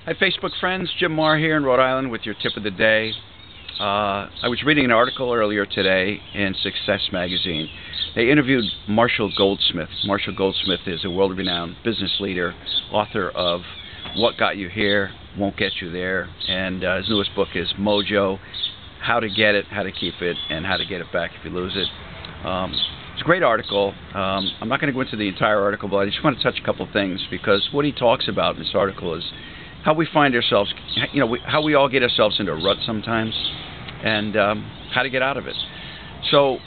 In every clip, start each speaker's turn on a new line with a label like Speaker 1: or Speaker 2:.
Speaker 1: Hi Facebook friends, Jim Marr here in Rhode Island with your tip of the day. I was reading an article earlier today in Success magazine. They interviewed Marshall Goldsmith. Marshall Goldsmith is a world-renowned business leader, author of What Got You Here, Won't Get You There, and his newest book is Mojo, How to Get It, How to Keep It, and How to Get It Back if you lose it. It's a great article. I'm not going to go into the entire article, but I just want to touch a couple of things, because what he talks about in this article is how we find ourselves, how we all get ourselves into a rut sometimes, and how to get out of it. So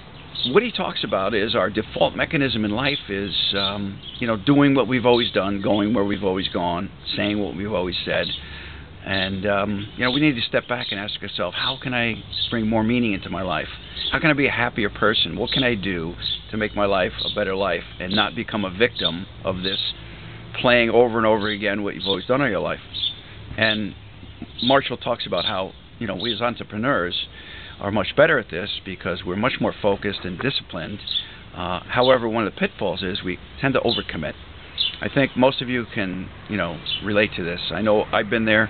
Speaker 1: what he talks about is our default mechanism in life is, doing what we've always done, going where we've always gone, saying what we've always said. And, we need to step back and ask ourselves, how can I bring more meaning into my life? How can I be a happier person? What can I do to make my life a better life and not become a victim of this playing over and over again what you've always done in your life? And Marshall talks about how, we as entrepreneurs are much better at this because we're much more focused and disciplined. However, one of the pitfalls is we tend to overcommit. I think most of you can, relate to this. I know I've been there.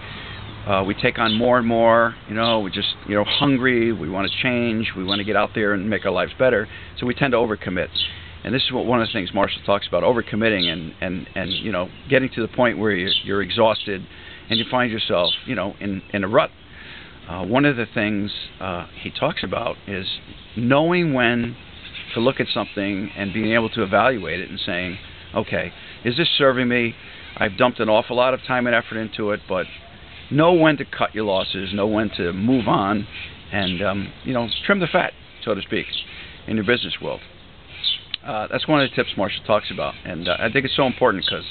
Speaker 1: We take on more and more, we're just, hungry, we want to change, we want to get out there and make our lives better, so we tend to overcommit. And this is one of the things Marshall talks about, overcommitting and getting to the point where you're exhausted and you find yourself, in a rut. One of the things he talks about is knowing when to look at something and being able to evaluate it and saying, okay, is this serving me? I've dumped an awful lot of time and effort into it, but know when to cut your losses, know when to move on, and, trim the fat, so to speak, in your business world. That's one of the tips Marshall talks about, and I think it's so important because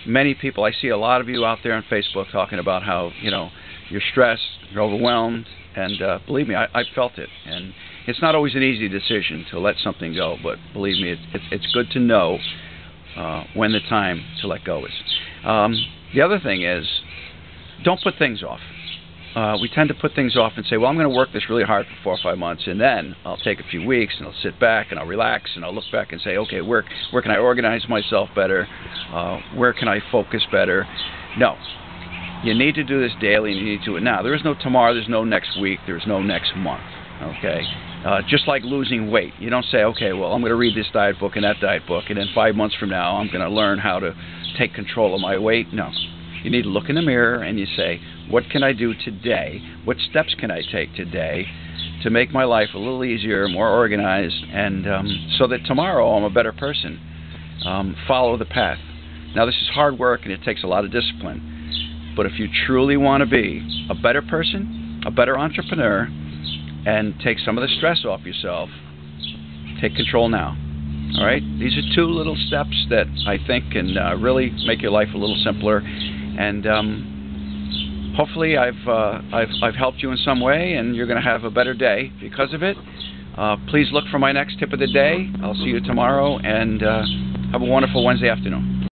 Speaker 1: many people, I see a lot of you out there on Facebook talking about how, you're stressed, you're overwhelmed, and believe me, I felt it. And it's not always an easy decision to let something go, but believe me, it's good to know when the time to let go is. The other thing is, don't put things off. We tend to put things off and say, well, I'm going to work this really hard for 4 or 5 months, and then I'll take a few weeks, and I'll sit back, and I'll relax, and I'll look back and say, okay, where can I organize myself better? Where can I focus better? No. You need to do this daily, and you need to do it now. There is no tomorrow, there's no next week, there's no next month, okay? Just like losing weight. You don't say, okay, well, I'm going to read this diet book and that diet book, and then 5 months from now, I'm going to learn how to take control of my weight. No. You need to look in the mirror and you say, what can I do today? What steps can I take today to make my life a little easier, more organized, and so that tomorrow I'm a better person? Follow the path. Now, this is hard work and it takes a lot of discipline. But if you truly want to be a better person, a better entrepreneur, and take some of the stress off yourself, take control now. All right? These are 2 little steps that I think can really make your life a little simpler. And hopefully I've helped you in some way, and you're going to have a better day because of it. Please look for my next tip of the day. I'll see you tomorrow, and have a wonderful Wednesday afternoon.